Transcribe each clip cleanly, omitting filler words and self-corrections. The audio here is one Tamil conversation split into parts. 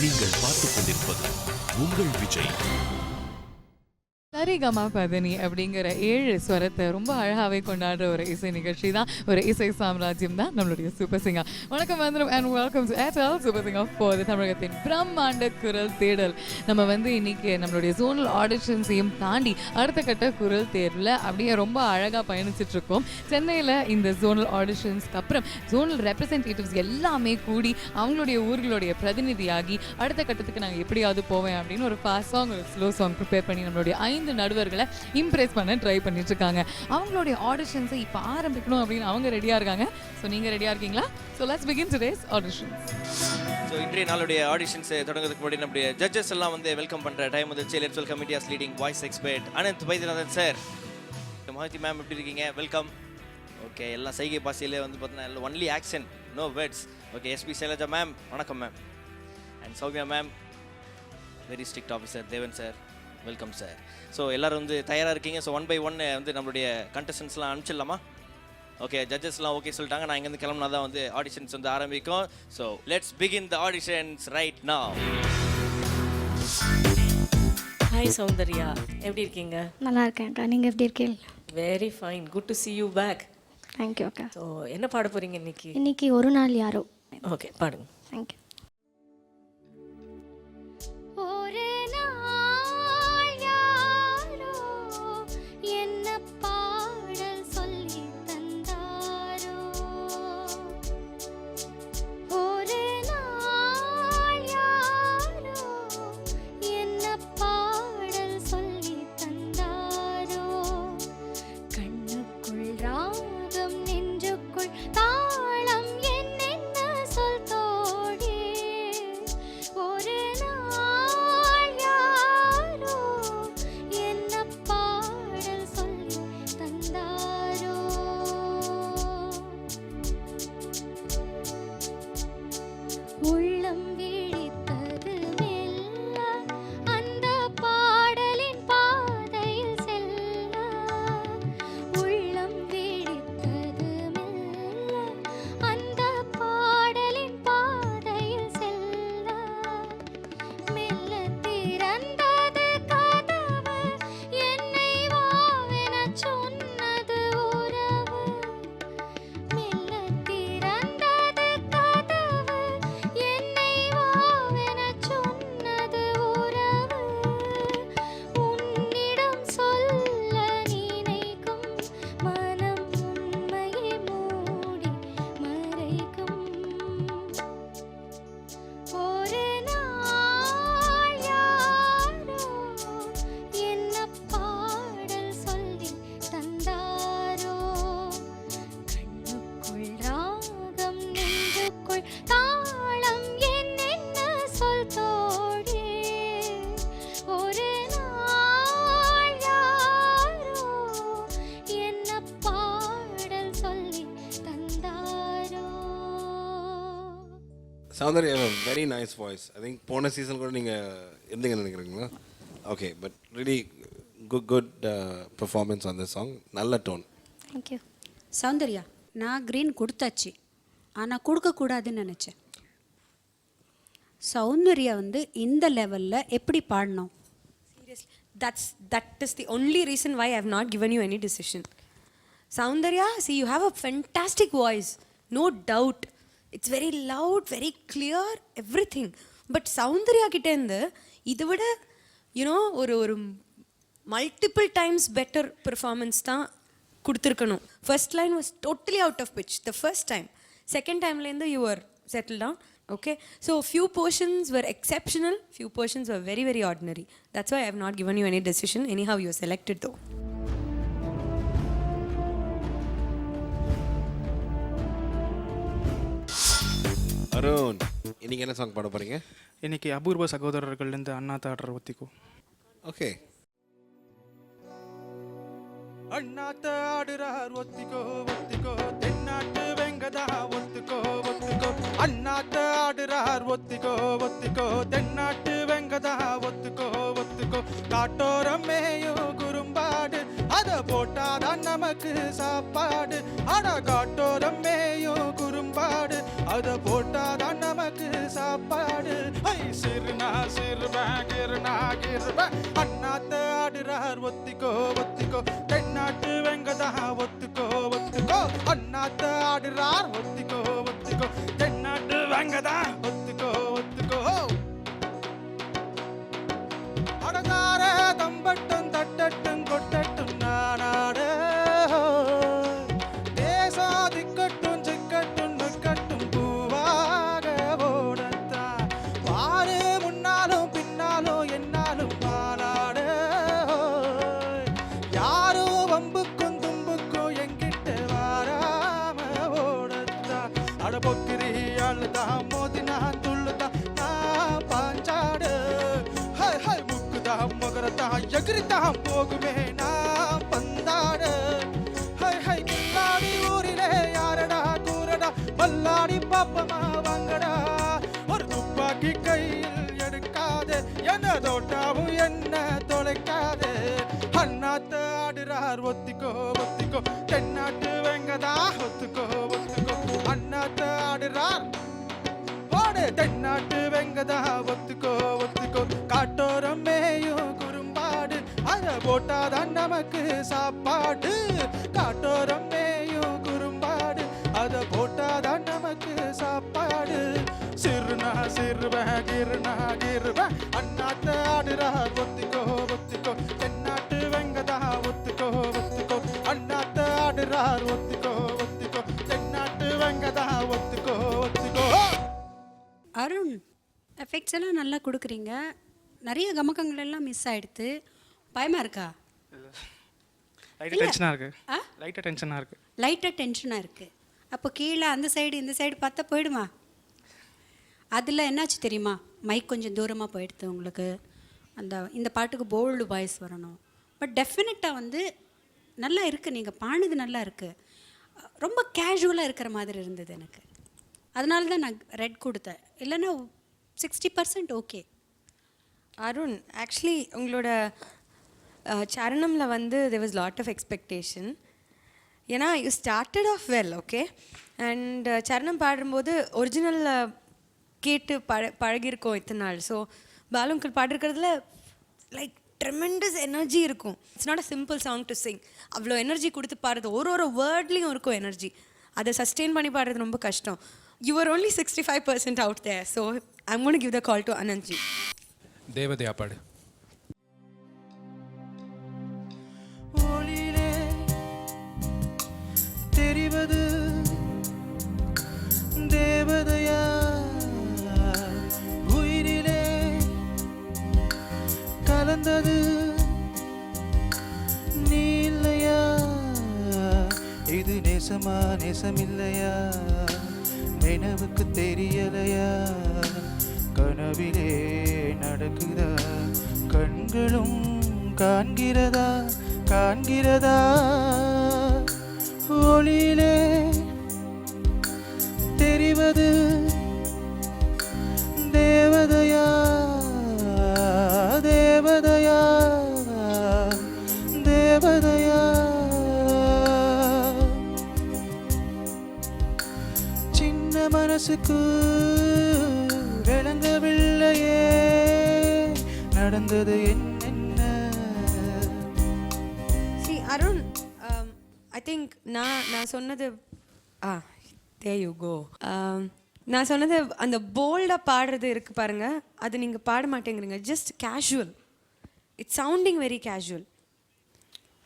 நீங்கள் பார்த்துக் கொண்டிருப்பது உங்கள் விஜய். சரிகமா பதனி அப்படிங்கிற 7 ஸ்வரத்தை ரொம்ப அழகாகவே கொண்டாடுற ஒரு இசை நிகழ்ச்சி தான், ஒரு இசை சாம்ராஜ்யம் தான் நம்மளுடைய சூப்பர் சிங்கர். வணக்கம் வந்தனம் and welcome to Airtel super singer for தமிழகத்தின் பிரம்மாண்ட குரல் தேடல். நம்ம இன்னைக்கு நம்மளுடைய ஜோனல் ஆடிஷன்ஸையும் தாண்டி அடுத்த கட்ட குரல் தேர்வில் அப்படியே ரொம்ப அழகாக பயணிச்சுட்டு இருக்கோம். சென்னையில் இந்த ஜோனல் ஆடிஷன்ஸ்க்கு அப்புறம் ஜோனல் ரெப்ரசன்டேட்டிவ்ஸ் எல்லாமே கூடி அவங்களுடைய ஊர்களுடைய பிரதிநிதியாகி அடுத்த கட்டத்துக்கு நாங்கள் எப்படியாவது போவேன் அப்படின்னு ஒரு ஃபாஸ்ட் சாங், ஒரு ஸ்லோ சாங் ப்ரிப்பேர் பண்ணி நம்மளுடைய 5 நடுவர்களை இம்ப்ரெஸ் பண்ண ட்ரை பண்ணிட்டு இருக்காங்க. அவங்களுடைய ஆடிஷன்ஸை இப்போ ஆரம்பிக்கணும் அப்படின்னு அவங்க ரெடியா இருக்காங்க. ஸோ நீங்க ரெடியா இருக்கீங்களா? So let's begin today's auditions. So இன்றைய நாளுடைய ஆடிஷன்ஸ் தொடங்குறதுக்கு முன்னாடி நம்முடைய ஜட்ஜஸ் எல்லாம் வெல்கம் பண்ற டைம் வந்துச்சு. Let's welcome India's leading voice expert Anand Vaidyanathan sir. Mahathi ma'am எப்படி இருக்கீங்க? வெல்கம். ஓகே, எல்லாம் சைகை பாஷையிலே பார்த்தீங்கன்னா only action, no words. Okay, SP Sailaja ma'am வணக்கம் ma'am. And Soumya ma'am, very strict officer Devan sir, welcome sir. So எல்லோரும் தயாராக இருக்கீங்க. ஸோ 1 by 1 நம்மளுடைய கண்டஸ்டன்ஸ்லாம் அனுப்பிச்சிடலாமா? ஓகே, ஜட்ஜஸ்லாம் ஓகே சொல்லிட்டாங்க. நான் இங்கேருந்து கிளம்புனா தான் ஆடிஷன்ஸ் ஆரம்பிக்கும். So let's begin the auditions right now. Hi Soundarya, எப்படி இருக்கீங்க? நல்லா இருக்கேன் அக்கா, நீங்கள் எப்படி இருக்கீங்க? Very fine, good to see you back. Thank you அக்கா. ஸோ என்ன பாட போகிறீங்க இன்னைக்கு? இன்னைக்கு ஒரு நாள் யாரோ. ஓகே, பாடுங்க. Thank you. Soundarya, very nice voice. I think போன சீசன் கூட நீங்கள் இருந்தீங்கன்னு நினைக்கிறீங்களா? Okay, but really good performance on the song. நல்ல டோன். தேங்க்யூ. சௌந்தர்யா, நான் க்ரீன் கொடுத்தாச்சு, ஆனால் கொடுக்கக்கூடாதுன்னு நினச்சேன். சௌந்தர்யா இந்த லெவலில் எப்படி பாடணும்? Seriously, that is the only reason why I have not given you any decision. Soundarya, see, you have a fantastic voice, no doubt. It's very loud, very clear, everything. But Soundarya கிட்டேருந்து இதை விட ஒரு மல்டிபிள் டைம்ஸ் பெட்டர் பெர்ஃபார்மன்ஸ் தான் கொடுத்துருக்கணும். First line was totally out of pitch the first time. Second டைம்லேருந்து you are settle down. Okay, so few portions were exceptional, few portions were very, very ordinary. That's why I have not given you any decision. Anyhow, you are selected though. Arun, இன்னைக்கு என்ன சாங் பாட போறீங்க? இன்னைக்கு அபூர்வ சகோதரர்கள்லேருந்து அண்ணா தாடுற ஒத்திக்கோ. ஓகே. அண்ணாத்த ஆடுறார் ஒத்திக்கோ ஒத்திக்கோ, தென்னாட்டு வெங்கதா ஒத்துக்கோ ஒத்துக்கோ. அண்ணாத்த ஆடுறார் ஒத்திக்கோ ஒத்திக்கோ, தென்னாட்டு வெங்கதா ஒத்துக்கோ ஒத்துக்கோ. காட்டோரம் மேயும் குறும்பாடு, அத போட்டாதான் நமக்கு சாப்பாடு. அட காட்டோரம் மேயும் குறும்பாடு, அத போட்டாதான் நமக்கு சாப்பாடு. ஐ சிறுனா சிறுபேன் அண்ணாத்த ஆடுறார் ஒத்திக்கோ ஒத்திக்கோ தென்னாட்டு வெங்கதா ஒத்துக்கோ ஒத்துக்கோ அண்ணாத்த ஆடுறார் ஒத்திக்கோ ஒத்திக்கோ தென்னாட்டு வெங்கதா ஒத்துக்கோ ஒத்துக்கோ அடங்கார தம்பட்டும் தட்டட்டும் கொட்டட்டும் நானாடு தேசம் திக்கட்டும் சிக்கட்டும் நக்கட்டும் பூவாக ஓடத்தா பாரு முன்னாலும் பின்னாலும் என்னாலும் பாலாடு யாரும் வம்புக்கும் தும்புக்கும் எங்கிட்ட வாராம ஓடத்தா அட பொக்கிரி அழுதான் மோதினான் துள்ளுதான் நான் பாஞ்சாடு ஹாய் ஹாய் முக்குதான் மகரத்தான் எகிரித்தான் போகுமே நான் பந்தாடு ஹாய் ஹாய் கில்லாடி ஊரிலே யாரடா கூறடா மல்லாடி பாப்பமா வாங்கடா ஒரு துப்பாக்கி கையில் எடுக்காதே என்ன தோட்டாவும் என்ன தொலைக்காதே அண்ணாத்த ஆடுறார் ஒத்திக்கோ ஒத்திக்கோ தென்னாட்டு வெங்கதா ஒத்துக்கோ ஒத்துக்கோ அண்ணாத்த ஆடுறார் போடு தென்னாட்டு வெங்கதா ஒத்துக்கோ ஒத்துக்கோ காட்டோரம் மேயும் குறும்பாடு அத போட்டாதான் நமக்கு சாப்பாடு காட்டோரம் மேயும் குறும்பாடு அத போட்டாதான் நமக்கு சாப்பாடு சிறுனா சிறுபேன் அண்ணாத்த ஆடுறார் ஒத்திக்கோ ஒத்திக்கோ தென்னாட்டு வெங்கதா ஒத்துக்கோ ஒத்துக்கோ அண்ணாத்த ஆடுறார் ஒத்திக்கோ ஒத்திக்கோ தென்னாட்டு வெங்கதா ஒத்துக்கோ ஒத்துக்கோ அருண் எஃபெக்ட்ஸ் எல்லாம் நல்லா கொடுக்குறீங்க, நிறைய கமக்கங்கள் எல்லாம் மிஸ் ஆயிடுது. பயமா இருக்கா? லைட்டாக டென்ஷனாக இருக்குது. லைட்டாக டென்ஷனாக இருக்குது. லைட்டாக டென்ஷனாக இருக்குது. அப்போ கீழே அந்த சைடு இந்த சைடு பார்த்தா போயிடுமா? அதில் என்னாச்சு தெரியுமா, மைக் கொஞ்சம் தூரமாக போயிடுது உங்களுக்கு. இந்த பாட்டுக்கு போல்டு வாய்ஸ் வரணும். பட் டெஃபினட்டாக வந்து நல்லா இருக்குது, நீங்கள் பாடுனது நல்லா இருக்குது. ரொம்ப கேஷுவலாக இருக்கிற மாதிரி இருந்தது எனக்கு. அதனால தான் நான் ரெட் கொடுத்தேன், இல்லைன்னா 60% ஓகே. அருண், ஆக்சுவலி உங்களோட சரணமில் வந்து there was lot of expectation. ஏன்னா you started off well, okay. And சரணம் பாடும்போது ஒரிஜினலில் கேட்டு பழகிருக்கோம் இத்தனை நாள். ஸோ பாலுங்கள் பாடிருக்கிறதுல லைக் ட்ரெமெண்டஸ் எனர்ஜி இருக்கும். It's not a simple song to Singh. அவ்வளோ எனர்ஜி கொடுத்து பாடுறது, ஒரு வேர்ட்லேயும் இருக்கும் எனர்ஜி. அதை சஸ்டெயின் பண்ணி பாடுறது ரொம்ப கஷ்டம். You were only 65% out there. So I'm going to give the call to Anandji. தேவதையா பாடு. ஒளியிலே தெரிவது தேவதையா, உயிரிலே கலந்தது நீ இல்லையா, இது நேசமா நேசமில்லையா, நினைவுக்கு தெரியலையா, கனவிலே நடக்குதா, கண்களும் காண்கிறதா காண்கிறதா, ஒளியிலே தெரிவது தேவதையா தேவதையா தேவதையா, சின்ன மனசுக்கு விளங்கவில்லையே நடந்தது என்னென்ன. See, Arun, I think நான் சொன்னது there you go. நான் சொன்னது அந்த போல்டாக பாடுறது இருக்கு பாருங்க, அது நீங்கள் பாட மாட்டேங்கிறீங்க. Just casual, it's sounding very casual.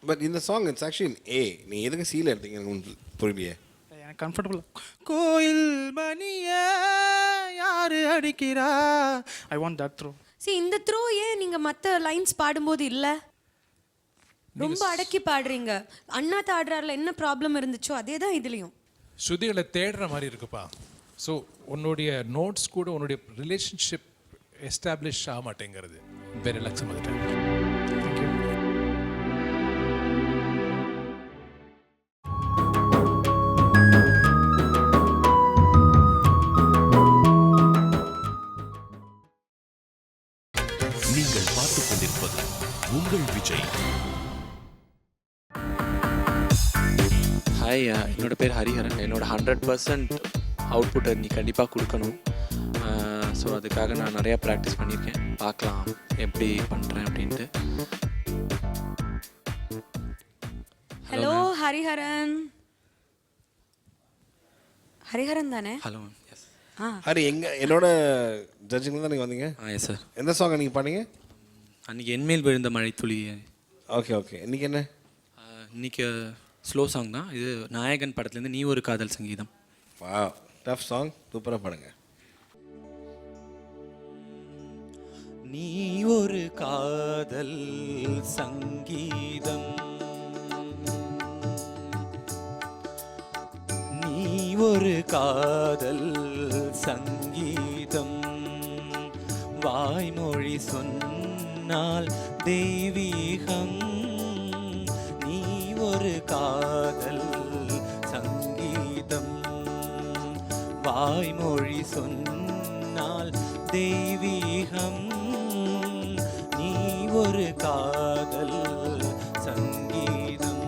But இந்த சாங் இட்ஸ் ஆக்சுவலி ஏ. நீ எதுக்கு சீல எடுத்தீங்க உங்களுக்கு புரியலையே. எனக்கு கம்ஃபர்டபுள். கோயில் மணிய யாரு அடிக்கிறா, I want that throw. See, இந்த த்ரோ ஏன் நீங்கள் மற்ற லைன்ஸ் பாடும்போது இல்லை? ரொம்ப அடக்கி பாடுறீங்க. அண்ணாத்த ஆடுறாருல என்ன ப்ராப்ளம் இருந்துச்சோ அதே தான் இதுலேயும். ஸ்ருதிகளை தேடுற மாதிரி இருக்குப்பா. ஸோ உன்னுடைய நோட்ஸ் கூட உன்னுடைய ரிலேஷன்ஷிப் எஸ்டாப்ளிஷ் ஆக மாட்டேங்கிறது. வெரி ரிலாக்ஸ் வந்துட்டேன். தேங்க்யூ. நீங்கள் பார்த்துக் கொண்டிருப்பது உங்கள் விஜய். ஹாய், என்னோட பேர் ஹரிஹரன். என்னோட 100% அவுட்புட்டை நீ கண்டிப்பாக கொடுக்கணும். ஸோ அதுக்காக நான் நிறையா ப்ராக்டிஸ் பண்ணியிருக்கேன். பார்க்கலாம் எப்படி பண்ணுறேன் அப்படின்ட்டு. ஹலோ ஹரிஹரன். ஹரிஹரன் தானே? Hello ma'am. எஸ். ஹரி என்னோட ஜட்ஜிங்கில் தான் நீங்கள் வந்தீங்க? Yes sir. எந்த சாங் நீங்கள் பாடிங்க? அன்றைக்கி என்மேல் விழுந்த மழைத்துளி. ஓகே இன்றைக்கி என்ன? இன்றைக்கி ஸ்லோ சாங் தான். இது நாயகன் படத்துலேருந்து நீ ஒரு காதல் சங்கீதம். வாவ், டஃப் சாங், சூப்பராக பாடுங்க. நீ ஒரு காதல் சங்கீதம், நீ ஒரு காதல் சங்கீதம், வாய்மொழி சொன்னால் தெய்வீகம். நீ ஒரு காதல் சங்கீதம், வாய்மொழி சொன்னால் தெய்வீகம். நீ ஒரு காதல் சங்கீதம்.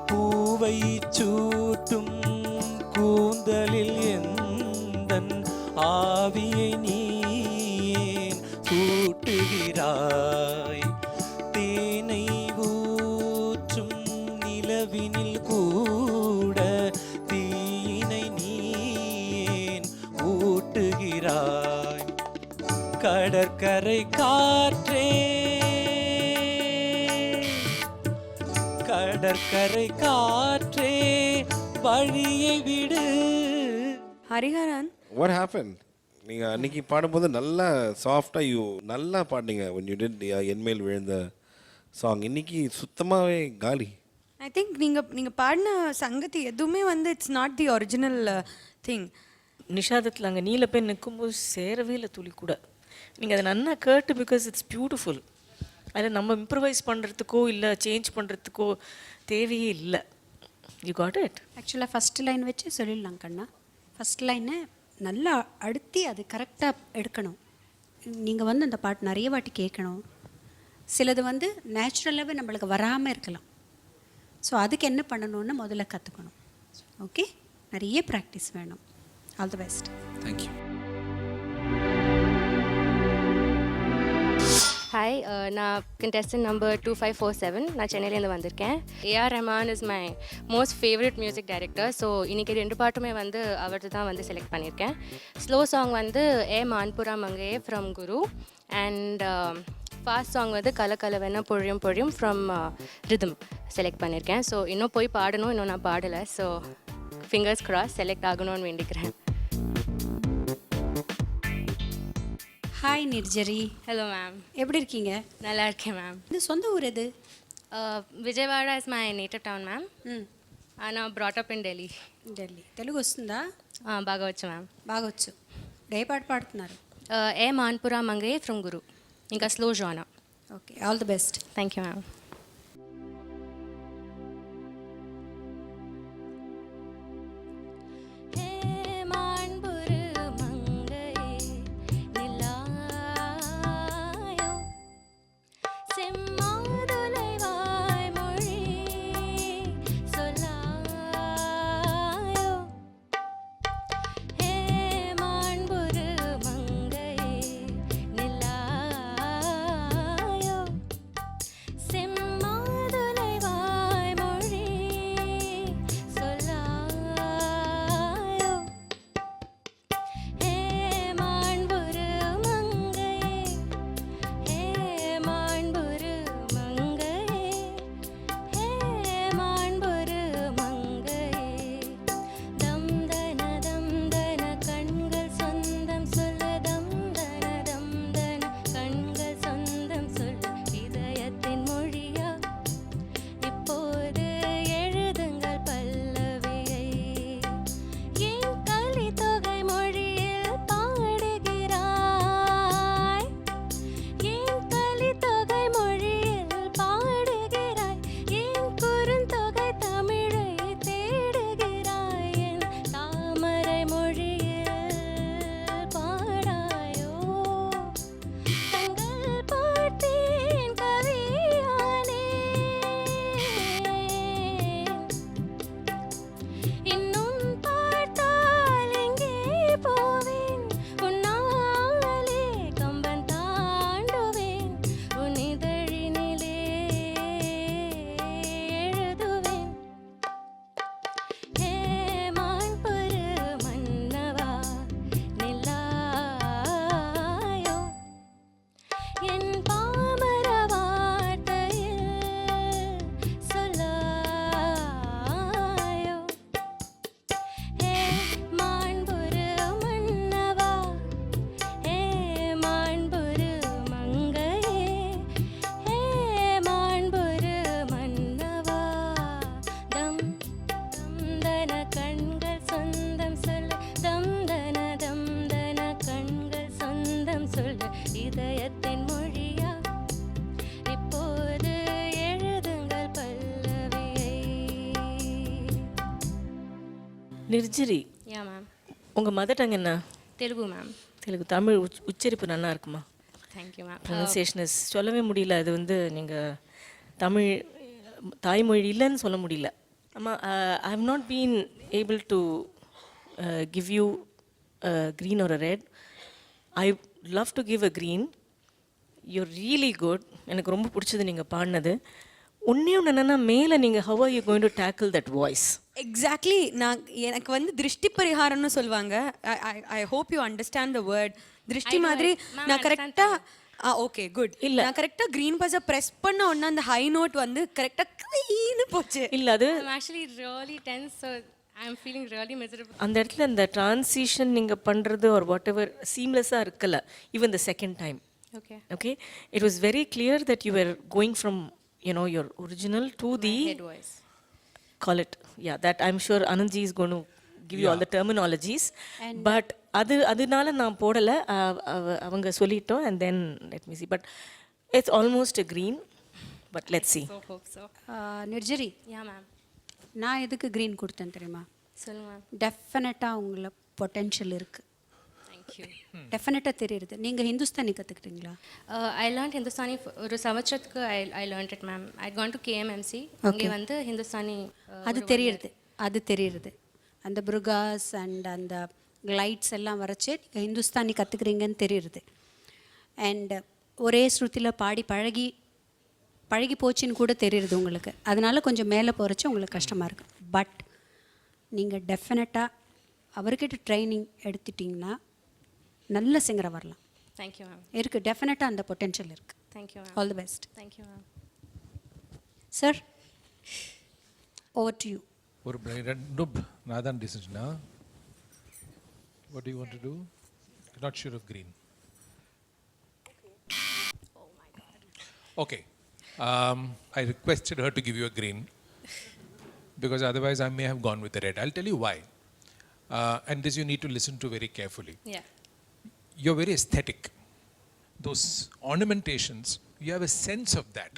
பூவை சூட்டும் கூந்தலில் எந்தன் ஆவியை நீ ஏன் கூட்டுகிறாய்? தேனை ஊற்றும் நிலவினில் கூட தீயினை நீ ஏன் ஊட்டுகிறாய்? கடற்கரை காற்றே, கடற்கரை காற்றே வழியை விடு. Hariharan, what happen? நீங்கள் அன்றைக்கி பாடும்போது நல்லா சாஃப்டாக நல்லா பாடினீங்க. when you did என்மேல் விழுந்த சாங். இன்றைக்கி சுத்தமாகவே காலி. ஐ திங்க் நீங்கள் பாடின சங்கதி எதுவுமே வந்து it's not the original thing. நிஷாதத்தில் அங்கே நீல போய் நிற்கும்போது சேரவே இல்லை துளி கூட. நீங்கள் அதை நன்னா கேட்டு, பிகாஸ் இட்ஸ் பியூட்டிஃபுல். அதில் நம்ம இம்ப்ரவைஸ் பண்ணுறதுக்கோ இல்லை சேஞ்ச் பண்ணுறதுக்கோ தேவையே இல்லை. You got it. ஆக்சுவலாக ஃபஸ்ட் லைன் வச்சு சொல்லிடலாம் கண்ணா. ஃபஸ்ட் லைனை நல்லா அழுத்தி அது கரெக்டாக எடுக்கணும். நீங்கள் வந்து அந்த பாட்டு நிறைய வாட்டி கேட்கணும். சிலது வந்து நேச்சுரலாகவே நம்மளுக்கு வராமல் இருக்கலாம். ஸோ அதுக்கு என்ன பண்ணணும்னு முதல்ல கற்றுக்கணும். ஓகே, நிறைய ப்ராக்டிஸ் வேணும். All the best. Thank you. Hi, நான் கண்டெஸ்டன்ட் நம்பர் 2547. நான் சென்னையிலேருந்து வந்திருக்கேன். A R Rahman is my most favourite music director. So இன்றைக்கி 2 பாட்டுமே வந்து அவர்து தான் வந்து செலக்ட் பண்ணியிருக்கேன். ஸ்லோ சாங் வந்து ஏ மான்புரா மங்கையே from Guru, and fast song வந்து கலக்கலவென பொழியும் பொழியும் ஃப்ரம் ரிதம் செலக்ட் பண்ணியிருக்கேன். ஸோ இன்னும் போய் பாடணும், இன்னும் நான் பாடலை. ஸோ ஃபிங்கர்ஸ் கிராஸ் செலக்ட் ஆகணும்னு வேண்டிக்கிறேன். ஹாய் நிர்ஜரி. ஹலோ மேம், எப்படி இருக்கீங்க? நல்லா இருக்கேன் மேம். இது சொந்த ஊர் எது? Vijayawada is my native town ma'am. நான் బ్రాటప్ ఇన్ ఢిల్లీ. ఢిల్లీ. తెలుగు వస్తుందా? బాగా వచ్చు మ్యామ్. బాగా వచ్చు. ఏ పాట పాడుతున్నారు? ఏ మాన్పురా మంగే ఫ్రమ్ గురు, ఇంకా స్లో జానా. Okay, all the best. Thank you ma'am. Sim Nirjari, yeah ma'am. உங்கள் மதர் டங் என்ன? தெலுங்கு மேம். தெலுங்கு. தமிழ் உச்சரிப்பு நல்லா இருக்குமா? Thank you ma'am. ப்ரொனன்சியேஷன் சொல்லவே முடியல. அது வந்து நீங்கள் தமிழ் தாய்மொழி இல்லைன்னு சொல்ல முடியல. ஆமாம், I have not been able to give you green ஒரு red. I love to give a green. You're really good. எனக்கு ரொம்ப பிடிச்சது நீங்கள் பாடினது. ஒன்றே ஒன்று என்னென்னா, மேலே நீங்கள் how are you going to tackle that voice? Exactly. நான் எனக்கு வந்து திருஷ்டி பரிகாரம்னு சொல்லுவாங்க. I hope you understand the word. திருஷ்டி மாதிரி நான் கரெக்டாக ஓகே குட். இல்லை, நான் கரெக்டாக க்ரீன் பஸ்ஸை ப்ரெஸ் பண்ண உடனே அந்த ஹை நோட் வந்து கரெக்டாக க்ளீன்னு போச்சு. இல்லை, அது I'm actually really tense, so I'm feeling really miserable. அந்த இடத்துல இந்த ட்ரான்சிஷன் நீங்கள் பண்ணுறது ஒரு வாட் எவர் சீம்லெஸ்ஸாக இருக்கல. Even the second time. Okay. Okay, it was very clear that you were going from, you know, your original to the Head voice. call it, yeah, that I'm sure Anandji is going to give you all the terminologies. But அதனால நான் போடலை, அவங்க சொல்லிட்டோம். And then let me see, but it's almost a green, but let's see. So hope so. நிர்ஜரி, Yeah ma'am. நான் எதுக்கு க்ரீன் கொடுத்தேன் தெரியுமா? சொல்லுங்க மேம். டெஃபினட்டாக உங்களை பொட்டென்ஷியல் இருக்குது. தேங்க்யூ. டெஃபினட்டாக தெரியுது. நீங்கள் ஹிந்துஸ்தானி கற்றுக்கிட்டீங்களா? ஐ லேர்ன்ட் ஹிந்துஸ்தானி ஒரு சமச்சத்துக்கு I learned it ma'am. I gone to KMMC. அங்கே வந்து ஹிந்துஸ்தானி அது தெரியுது. அந்த புருகாஸ் அண்ட் அந்த கிளைட்ஸ் எல்லாம் வரைச்சி நீங்கள் ஹிந்துஸ்தானி கற்றுக்குறீங்கன்னு தெரியுது. அண்ட் ஒரே ஸ்ருதியில் பாடி பழகி போச்சுன்னு கூட தெரியுது உங்களுக்கு. அதனால கொஞ்சம் மேலே போகிறச்சு உங்களுக்கு கஷ்டமாக இருக்குது. பட் நீங்கள் டெஃபினட்டாக அவர்கிட்ட ட்ரைனிங் எடுத்துட்டிங்கன்னா நல்ல சிங்கராக வரலாம். Thank you ma'am. இருக்குது, டெஃபினட்டாக அந்த பொட்டென்ஷியல் இருக்குது. Thank you ma'am. All the best. Thank you ma'am. Sir, over to you. ஒரு ரெண்டும் நான் தான் டிசிஷனா? What do you want to do? You're not sure of green. Oh my God. Okay. I requested her to give you a green because otherwise I may have gone with the red. I'll tell you why. And this you need to listen to very carefully. Yeah. You're very aesthetic. Those ornamentations, you have a sense of that.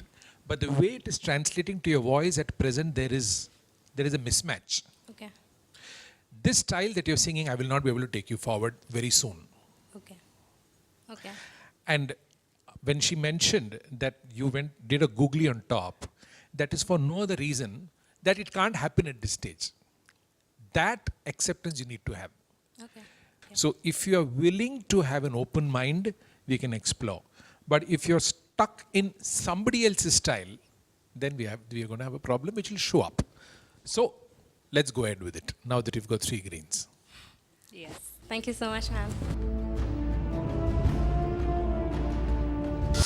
But the way it is translating to your voice at present, there is a mismatch. Okay. This style that you're singing, I will not be able to take you forward very soon. Okay. Okay. And when she mentioned that you did a googly on top, that is for no other reason that it can't happen at this stage. That acceptance you need to have. Okay. So if you are willing to have an open mind, we can explore. But if you're stuck in somebody else's style, then we are going to have a problem which will show up. So let's go ahead with it now that you've got 3 greens. Yes. Thank you so much, ma'am.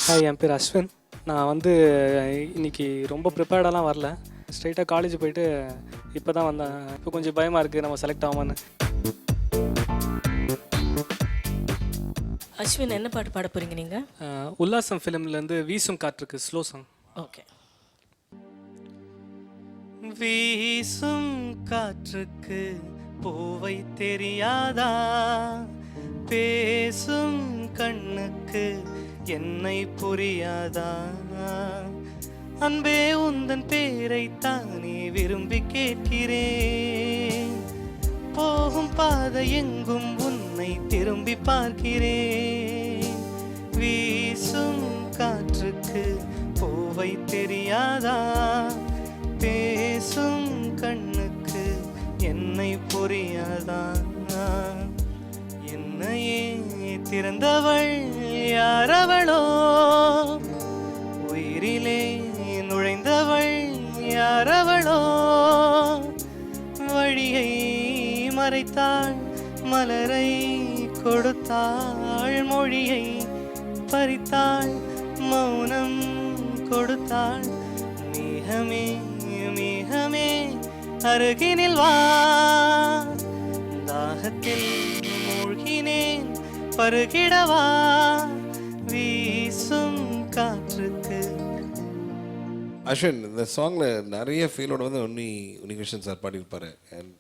Hi, என் பேர் அஸ்வின். நான் வந்து இன்னைக்கு ரொம்ப ப்ரிப்பேர்டெல்லாம் வரல. ஸ்ட்ரைட்டாக காலேஜ் போயிட்டு இப்போ தான் வந்தேன். இப்போ கொஞ்சம் பயமாக இருக்குது நம்ம செலக்ட் ஆகாமன்னு. அஸ்வின், என்ன பாட்டு பாட போகிறீங்க நீங்கள்? உல்லாசம் ஃபிலிம்லேருந்து வீசும் காற்றுக்கு ஸ்லோ சாங். ஓகே. வீசும் காற்றுக்கு பூவை தெரியாதா, பேசும் கண்ணுக்கு என்னை புரியாதா, அன்பே உந்தன் பேரை தானே விரும்பி கேட்கிறேன், போகும் பாதை எங்கும் உன்னை திரும்பி பார்க்கிறேன், வீசும் காற்றுக்கு பூவை தெரியாதா, பேசும் கண்ணுக்கு என்னை புரியாதா, என்னையே திறந்தவள் யாரவளோ, உயிரிலே நுழைந்தவள் யாரவளோ, வழியை மறைத்தாள் மலரை கொடுத்தாள், மொழியை பறித்தாள் மௌனம் கொடுத்தாள், மேகமே மேகமே அருகினில் வா, தாகத்தில் மூழ்கினேன் பருகிடவா, வீசும் காற்றுக்கு. அஸ்வின், இந்த சாங்கில் நிறைய ஃபீலோட வந்து உன்னிகிருஷ்ணன் சார் பாடியிருப்பார். அண்ட்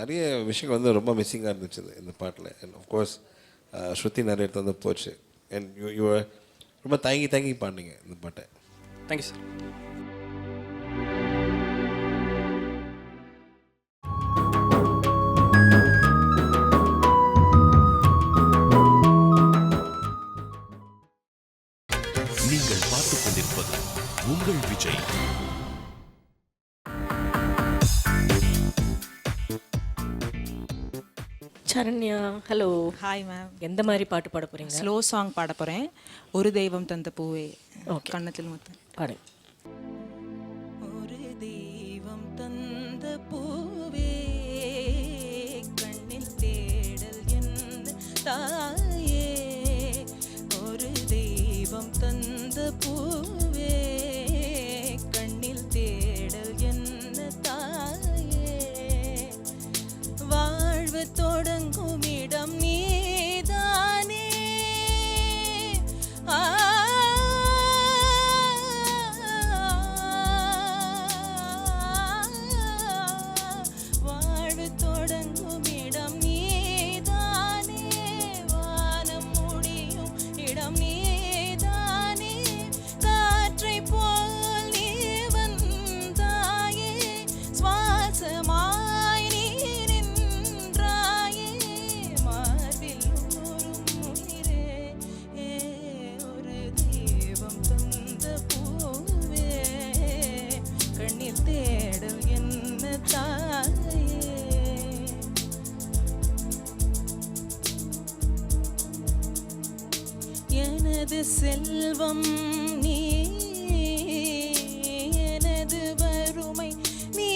நிறைய விஷயங்கள் வந்து ரொம்ப மிஸ்ஸிங்காக இருந்துச்சு இந்த பாட்டில். அண்ட் ஆஃப்கோர்ஸ் ஸ்ருதி நிறைய எடுத்து வந்து போச்சு. அண்ட் யூ ரொம்ப தயங்கி பாடினீங்க இந்த பாட்டை. Thank you sir. Saranya hello. Hi ma'am. எந்த மாதிரி பாட்டு பாட போறீங்க? ஸ்லோ சாங் பாட போகிறேன். ஒரு தெய்வம் தந்த பூவே. ஓகே, கண்ணத்தில் முத்தம். பாடு. ஒரு தெய்வம் தந்த பூவே கண்ணில் தேடல் என்ன தாயே. ஒரு தெய்வம் தந்த பூவே கண்ணில் தேடல் என்ன தாயே. வாழ்வு தொடங்கும் இடம் நீதானே. வாழ்வு தொடங்கும் இடம் நீதானே. வானம் முடியும் இடம் நீதானே. காற்றை போல் நீ வந்தாயே. சுவாசமாய் நீ நின்றாயே. மார்பில் ஊறும் உயிரே. ஒரு தெய்வம் தந்த பூவே கண்ணில் தேடல் என்ன தாயே. எனது செல்வம் நீ, எனது வறுமை நீ.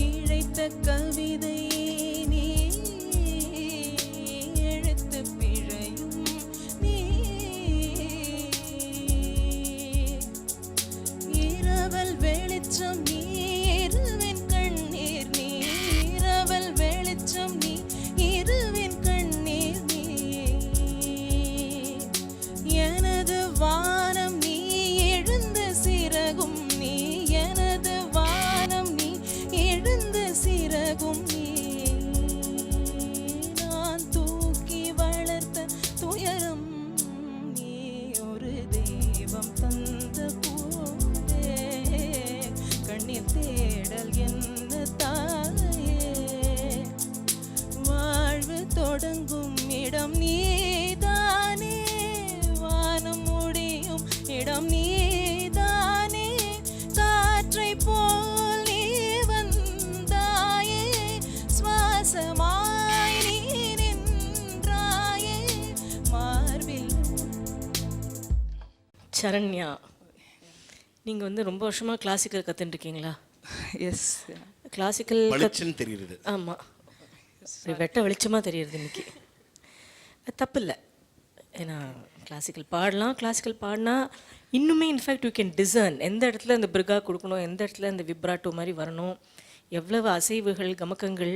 இழைத்த கவிதை நீ, எழுத்து பிழையும் நீ. இரவல் வெளிச்சம் நீ, இருவின் கண்ணீர் நீ. இரவல் வெளிச்சம் நீ, இருவின் கண்ணீர் நீ. எனது வானம் நீ, எழுந்த சிறகும் நீ. எனது வானம் நீ, எழுந்த சிறகும் நீ. நான் தூக்கி வளர்த்த துயரம் நீ. ஒரு தெய்வம் தந்த பூவே கண்ணில் தேடல் என்ன தாயே. வாழ்வு தொடங்கும் இடம் நீதானே. வானம் முடியும் இடம் நீதானே. காற்றை போல் நீ வந்தாயே. சுவாசமாய் நீ நின்றாயே. மார்பில். சரண்யா, நீங்கள் வந்து ரொம்ப வருஷமாக கிளாசிக்கல் கற்றுட்டு இருக்கீங்களா? எஸ். கிளாசிக்கல் பளிச்சுன்னு தெரியுது. ஆமாம், வெட்ட வெளிச்சமாக தெரியுது இன்னைக்கு. தப்பு இல்லை, ஏன்னா கிளாசிக்கல் பாடலாம். கிளாசிக்கல் பாடினா இன்னுமே இன்ஃபேக்ட் யூ கேன் டிசர்ன் எந்த இடத்துல இந்த பிரிகா கொடுக்கணும், எந்த இடத்துல இந்த விப்ராட்டோ மாதிரி வரணும், எவ்வளவு அசைவுகள் கமக்கங்கள்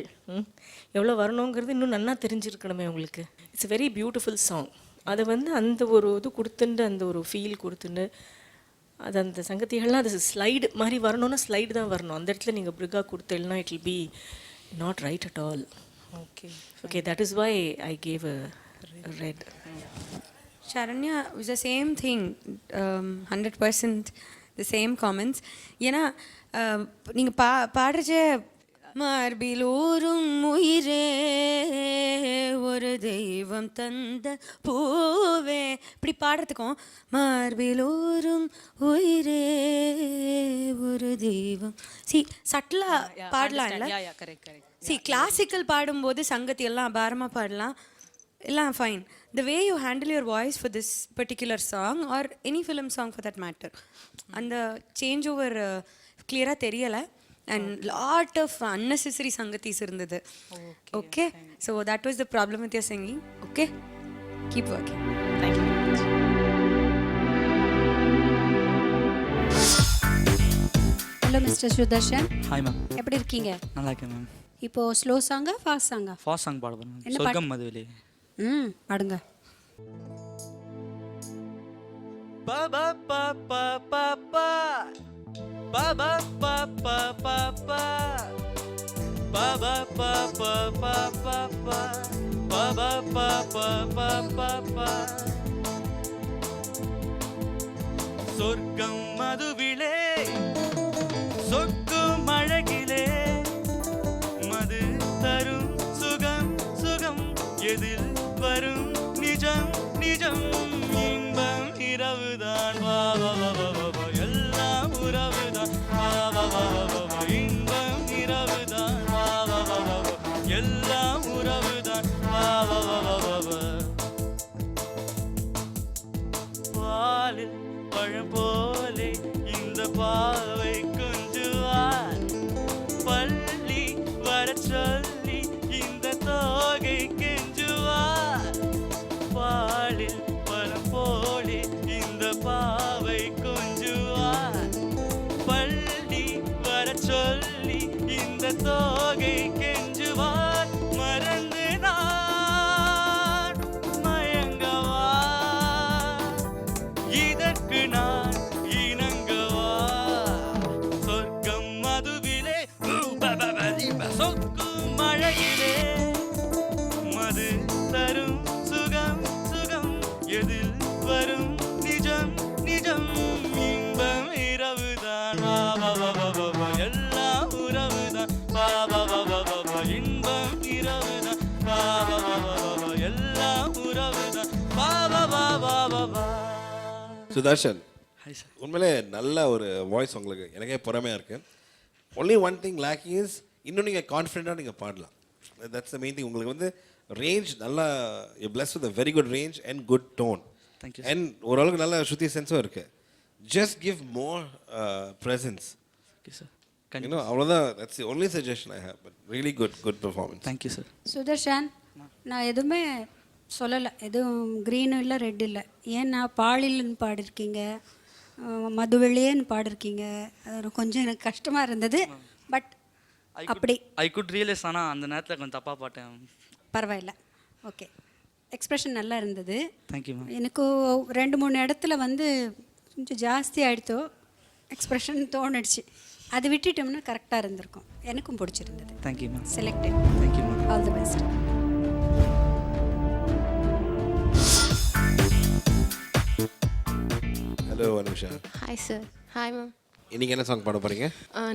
எவ்வளோ வரணுங்கிறது இன்னும் நல்லா தெரிஞ்சிருக்கணுமே உங்களுக்கு. It's very beautiful song. அதை வந்து அந்த ஒரு இது கொடுத்துட்டு, அந்த ஒரு ஃபீல் கொடுத்துட்டு, அது அந்த சங்கத்திகள்லாம் அது ஸ்லைடு மாதிரி வரணும்னா ஸ்லைடு தான் வரணும். அந்த இடத்துல நீங்கள் பிரிகா கொடுத்தேன்னா it will be not right at all. Okay okay, that is why I gave a red. Sharanya was the same thing, 100% the same comments. ஏன்னா நீங்கள் பாடுறச்ச மார்பிலூரும் உயிரே ஒரு தெய்வம் தந்த பூவே இப்படி பாடுறதுக்கும் மார்பிலூரும் உயிரே ஒரு தெய்வம் சட்டிலாக பாடலாம் இல்லை. கிளாசிக்கல் பாடும்போது சங்கத்தி எல்லாம் அபாரமாக பாடலாம், எல்லாம் fine. The way you handle your voice for this particular song or any film song for that matter, and the changeover clear-ஆ தெரியலை. And lot of unnecessary sangatis irundhathu. Okay, so that was the problem with your singing. Okay, keep working. Thank you very much. Hello mister Sudarshan, hi ma'am. எப்படி இருக்கீங்க? நல்லா இருக்கேன் மேம். இப்போ ஸ்லோ சாங்கா ஃபாஸ்ட் சாங்கா? ஃபாஸ்ட் சாங் பாட போகிறேன். என்ன சொர்க்கம் மதுவிலே. பாடுங்க. பாபா பாப்பா பாப்பா பாபா பாப்பா பாப்பா பாபா பாப்பா பாப்பா பாபா பாப்பா பாப்பா. சொர்க்கம் மதுவிலே சொக்கும் அழகிலே மது தரும் சுகம் சுகம் எதில் வரும் நிஜம் நிஜம் இன்பம் இரவுதான் வா வா வா வா வா எல்லாம் உறவுதான் வா வா வா வா இன்பம் சொல்லி இந்த தோகை கெஞ்சுவார் பாலில் பழம் போலே இந்த பாவை கொஞ்சுவார் பள்ளி வர சொல்லி இந்த தோகை கெஞ்சுவார் மறந்து நான் மயங்கவா இதற்கு நான் இணங்கவா சொர்க்கம் மதுவிலே சொக்கும் மழையிலே மது தரும் சுகம் சுகம் எதில் வரும் நிஜம் நிஜம் இன்பம் இரவுதான் வா வா வா வா வா வா எல்லாம் உறவுதான் வா வா வா வா வா வா இன்பம் இரவுதான் வா வா வா வா வா வா எல்லாம் உறவுதான் வா வா வா வா வா வா. Sudarshan, hi sir. உண்மையிலே நல்ல ஒரு வாய்ஸ் உங்களுக்கு, எனக்கே பொறாமையாக இருக்குது. Only one thing lacking is இன்னும் நீங்கள் கான்ஃபிடென்ட்டாக நீங்கள் பாடலாம். That's the main thing. உங்களுக்கு வந்து ரேஞ்ச் நல்லா, you bless with very good range and good tone. Thank you. And ஓரளவுக்கு நல்ல ஸ்ருதி சென்ஸும் இருக்குது. Just give more presence. Okay sir. இன்னும் அவ்வளோதான். That's the only suggestion I have. But really good performance. Thank you sir. Sudarshan, நான் எதுவுமே சொல்லலை, எதுவும் க்ரீனும் இல்லை ரெட் இல்லை. ஏன்னா பாலில்னு பாடிருக்கீங்க, மதுவெளியேன்னு பாடிருக்கீங்க. அது கொஞ்சம் எனக்கு கஷ்டமாக இருந்தது. பட் அப்படி ஐ குட் ரியலைஸ், ஆனால் அந்த நேரத்தில் கொஞ்சம் தப்பாக பாட்டேன். பரவாயில்ல, ஓகே. எக்ஸ்ப்ரெஷன் நல்லா இருந்தது. Thank you ma'am. எனக்கு 2-3 இடத்துல வந்து கொஞ்சம் ஜாஸ்தி ஆகிடுத்தோ எக்ஸ்ப்ரெஷன் தோணுடுச்சு. அது விட்டுட்டோம்னா கரெக்டாக இருந்திருக்கும். எனக்கும் பிடிச்சிருந்தது. Thank you ma'am. Selected. Thank you ma'am. All the best. Hello Anusha. Hi sir. Hi ma'am. இன்னைக்கு என்ன சாங் பாட போகிறீங்க?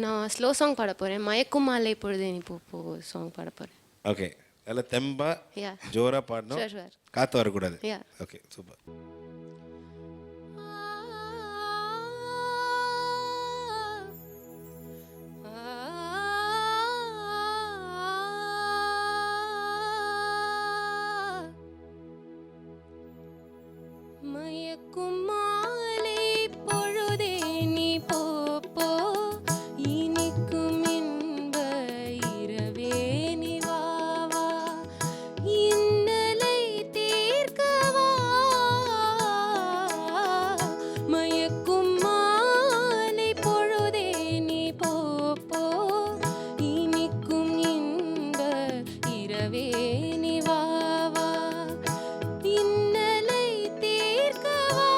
நான் ஸ்லோ சாங் பாட போகிறேன். மயக்கும் மாலை பொழுது நீ போ சாங் பாட போகிறேன். ஓகே, அதில் தெம்பா யா ஜோரா பாடணும், ஷூர் ஷூர். காற்று வரக்கூடாது. Yeah okay, super. மயக்கும் மாலை பொழுதே நீ போ இனிக்கும் இன்ப இரவே நீ வா வா இன்னலை தீர்க்கவா மயக்கும் மாலை பொழுதே நீ போ இனிக்கும் இன்ப இரவே நீ வா வா இன்னலை தீர்க்கவா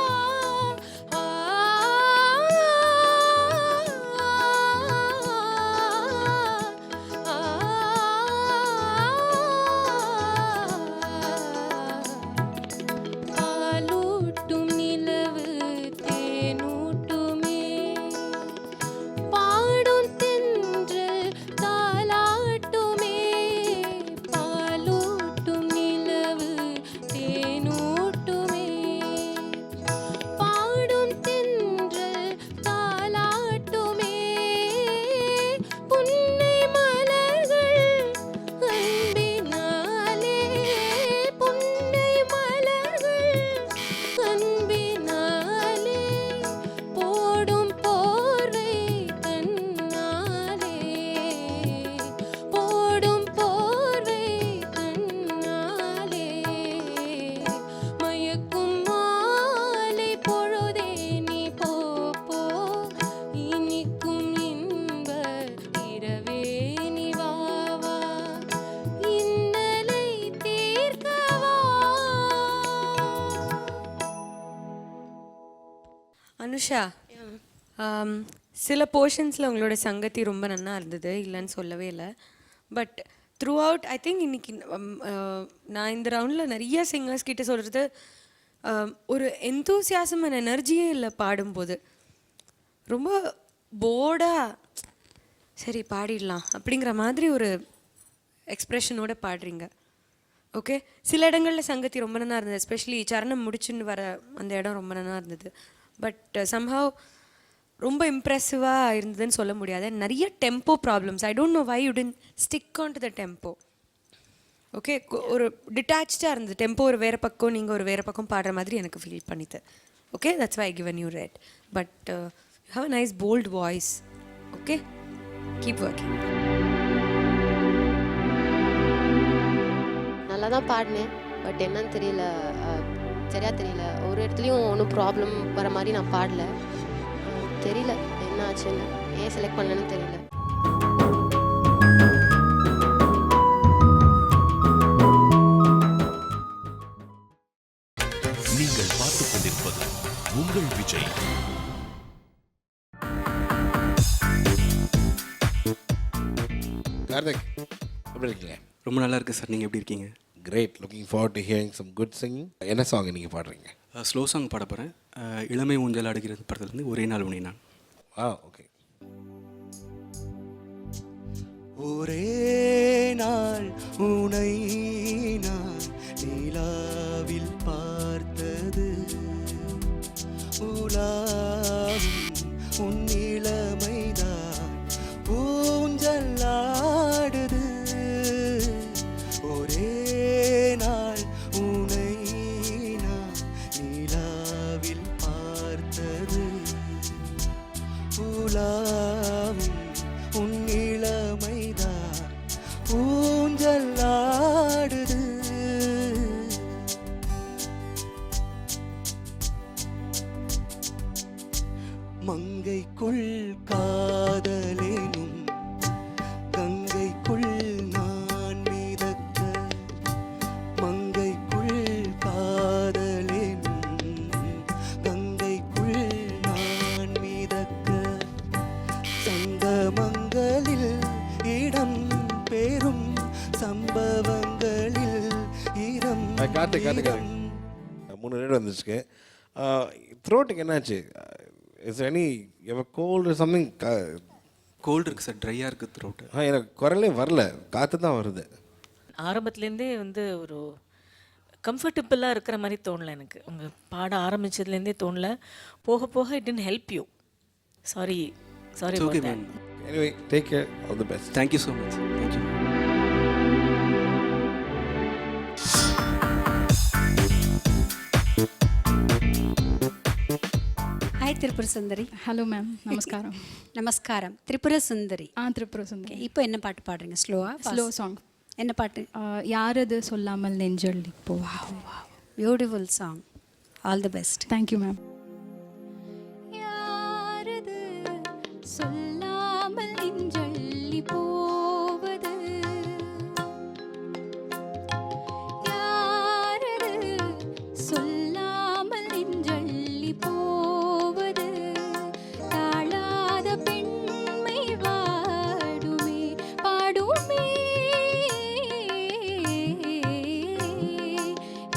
பாலூட்டும் நிலவு தேனூட்டுமே பாடும் தென்றல் தாலாட்டுமே பாலூட்டும் நிலவு தேனூட்டுமே பாடும் தென்றல் தாலாட்டுமே புன்னை மலர்கள் அன்பினாலே புன்னை மலர்கள் அன்பினாலே போடும் போர்வை கண்ணாலே போடும் போர்வை கண்ணாலே மயக்கும் மாலை பொழுதே நீ போ இனிக்கும் இன்ப இரவே நீ வா வா இன்னலை தீர்க்கவா. அனுஷா, சில போர்ஷன்ஸில் உங்களோட சங்கத்தி ரொம்ப நல்லா இருந்தது, இல்லைன்னு சொல்லவே இல்லை. But through out I think இன்னைக்கு நான் இந்த ரவுண்டில் நிறைய சிங்கர்ஸ் கிட்ட சொல்கிறது, ஒரு எந்தூசியாசம் அண்ட் எனர்ஜியே இல்லை பாடும்போது. ரொம்ப போர்டாக சரி பாடிடலாம் அப்படிங்கிற மாதிரி ஒரு எக்ஸ்ப்ரெஷனோட பாடுறீங்க. ஓகே, சில இடங்களில் சங்கத்தி ரொம்ப நல்லா இருந்தது, எஸ்பெஷலி சரணம் முடிச்சுன்னு வர அந்த இடம் ரொம்ப நல்லா இருந்தது. பட் சம்ஹவ் ரொம்ப இம்ப்ரெசிவாக இருந்ததுன்னு சொல்ல முடியாது. நிறைய tempo problems. I don't know why you didn't stick on to the tempo. Okay, ஒரு டிட்டாச்சாக இருந்தது. டெம்போ ஒரு வேறு பக்கம், நீங்கள் ஒரு வேறு பக்கம் பாடுற மாதிரி எனக்கு ஃபீல் பண்ணிது. Okay, that's why I given you red. But you have a nice bold voice. Okay, keep working. நல்லா தான் பாடினேன், பட் என்னன்னு தெரியல, சரியாக தெரியல. ஒரு இடத்துலையும் ஒன்றும் ப்ராப்ளம் வர மாதிரி நான் பாடல. தெரியல என்ன ஆச்சுன்னு, ஏன் செலக்ட் பண்ணலன்னு தெரியல. நீங்கள் பார்த்துக் கொண்டிருப்பது உங்கள் விஜய். கார்த்திக் எப்படி இருக்கீங்க? ரொம்ப நல்லா இருக்கு சார். நீங்கள் எப்படி இருக்கீங்க? Great. Looking forward to hearing some good singing. என்ன சாங் நீங்கள் பாடுறீங்க? ஸ்லோ சாங் பாட போகிறேன். இளமை ஊஞ்சல் ஆடுகிறது படத்துலேருந்து ஒரே நாள் உன்னை நான். ஓகே. ஒரே நாள் உனை நான் நிலாவில் பார்த்தது, உலாவும் உன் இளமைதான் ஊஞ்சல் ஆடுது. ஒரே நாள் உனை நான் நிலாவில் பார்த்தது, உலாவும் உன் இளமைதான் ஊஞ்சல் ஆடுது. மங்கைக்குள் காதலேனும் கங்கைக்குள் நான் மிதக்க, மங்கைக்குள் காதலேனும் கங்கைக்குள் நான் மிதக்க, சங்கமங்களில் இடம் பெறும் சம்பவங்களில் இடம். கார்த்திக் 3 ரேட் வந்துச்சுக்கு. த்ரோட்டுக்கு என்னாச்சு? Is any cold something? Cold இருக்குது சார், ட்ரையாக இருக்குது த்ரோட்டு. எனக்கு குரலே வரல, காற்று தான் வருது. ஆரம்பத்துலேருந்தே ஒரு கம்ஃபர்டபுளாக இருக்கிற மாதிரி தோணலை எனக்கு. உங்கள் பாட ஆரம்பித்ததுலேருந்தே தோணலை. போக போக it didn't help you. Sorry okay ma'am. Anyway take care, all the best. Thank you so much. Thank you. Hi Tripura Sundari. Hello ma'am, நமஸ்காரம். நமஸ்காரம். திரிபுர சுந்தரி. திரிபுர சுந்தரி. இப்போ என்ன பாட்டு பாடுறீங்க? Slow song. என்ன பாட்டு? யாரது சொல்லாமல் நெஞ்சல் இப்போ. Beautiful song. All the best. Thank you ma'am. யாரது சொல்லாமல் நெஞ்சள்ளி போவது, யாரது சொல்லாமல் நெஞ்சள்ளி போவது, தாழாத பெண்மை வாடுமே பாடுமே,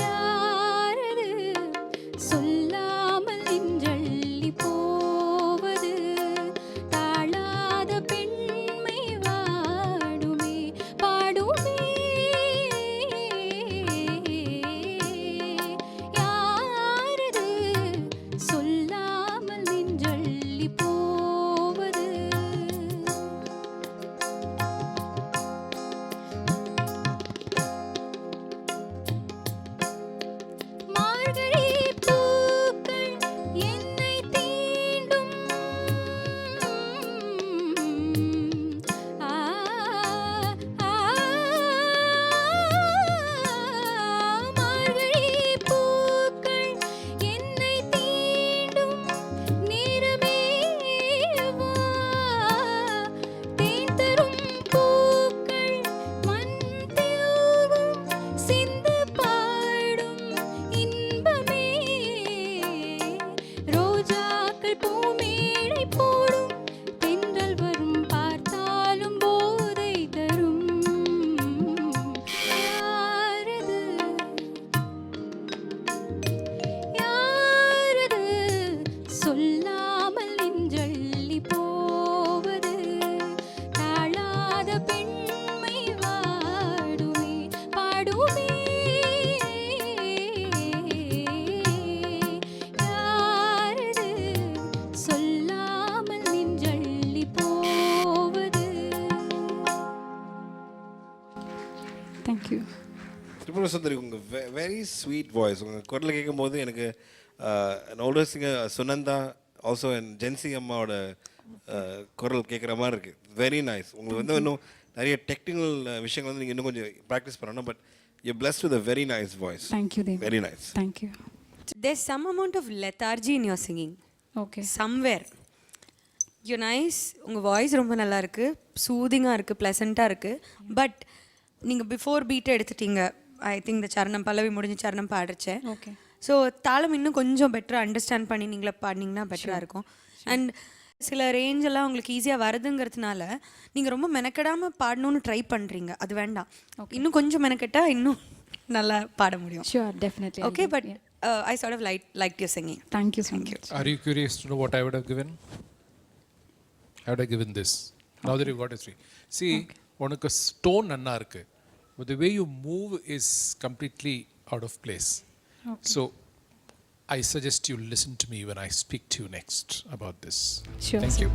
யாரது சொல்லாமல் நெஞ்சள்ளி போவது, தாழாத பெண்மை வாடுமே பாடுமே, யாரது சொல்லாமல் நெஞ்சள்ளி போவது. மார்கழி பூக்கள் என்னை தீண்டும், ஆ ஆ மார்கழி பூக்கள் என்னை தீண்டும், நேரமே வா, தேன் தரும் பூக்கள் மண் தூவும், சிந்து பாடும் இன்பமே, ரோஜாக்கள் பூமேடை போடும், தென்றல் வரும் பார்த்தாலும் போதை தரும், யாரது யாரது சொல்லாமல் நெஞ்சள்ளி போவது, தாழாத பெண்மை வாடுமே பாடுமே, யாரது சொல்லாமல் நெஞ்சள்ளி போவது. தேங்க்யூ. திரிபுர சுந்தரி, உங்கள் வெரி ஸ்வீட் வாய்ஸ். உங்கள் குரலை கேட்கும்போது எனக்கு ஓல்டர் சிங்கர் சுனந்தா, ஆல்சோ என் ஜென்சி அம்மாவோட குரல் கேட்குற மாதிரி இருக்குது. Very nice. உங்களுக்கு இன்னும் நிறைய டெக்னிக்கல் விஷயங்கள் நீங்கள் இன்னும் கொஞ்சம் ப்ராக்டிஸ் பண்ணணும். But you're blessed with a very nice voice. Thank you, Devi. Very nice. Thank you. There's some amount of lethargy in your singing. Okay. Somewhere. You're nice. உங்கள் வாய்ஸ் ரொம்ப நல்லா இருக்குது, சூதிங்காக இருக்குது, ப்ளசண்ட்டாக இருக்குது. பட் நீங்கள் பிஃபோர் பீட்டை எடுத்துட்டீங்க. ஐ திங்க் இந்த சரணம் பல்லவி முடிஞ்ச சரணம் பாடுறச்சேன். ஓகே. ஸோ தாளம் இன்னும் கொஞ்சம் பெட்டராக அண்டர்ஸ்டாண்ட் பண்ணி நீங்களே பாடினீங்கன்னா பெட்டராக இருக்கும். அண்ட் சில ரேஞ்ச் எல்லாம் உங்களுக்கு ஈஸியாக வருதுங்கிறதுனால நீங்கள் ரொம்ப மெனக்கெடாமல் பாடணும்னு ட்ரை பண்ணுறீங்க. அது வேண்டாம். இன்னும் கொஞ்சம் மெனக்கெட்டா இன்னும் நல்லா பாட முடியும். Sure, definitely. Okay, but I sort of liked your singing. Thank you so much. Are you curious to know what I would have given? I would have given this. Now that you've got a 3. See, உனக்கு stone நன்னா இருக்கு. But the way you move is completely out of place. Okay. So, I suggest you listen to me when I speak to you next about this. Sure, Thank sir. you.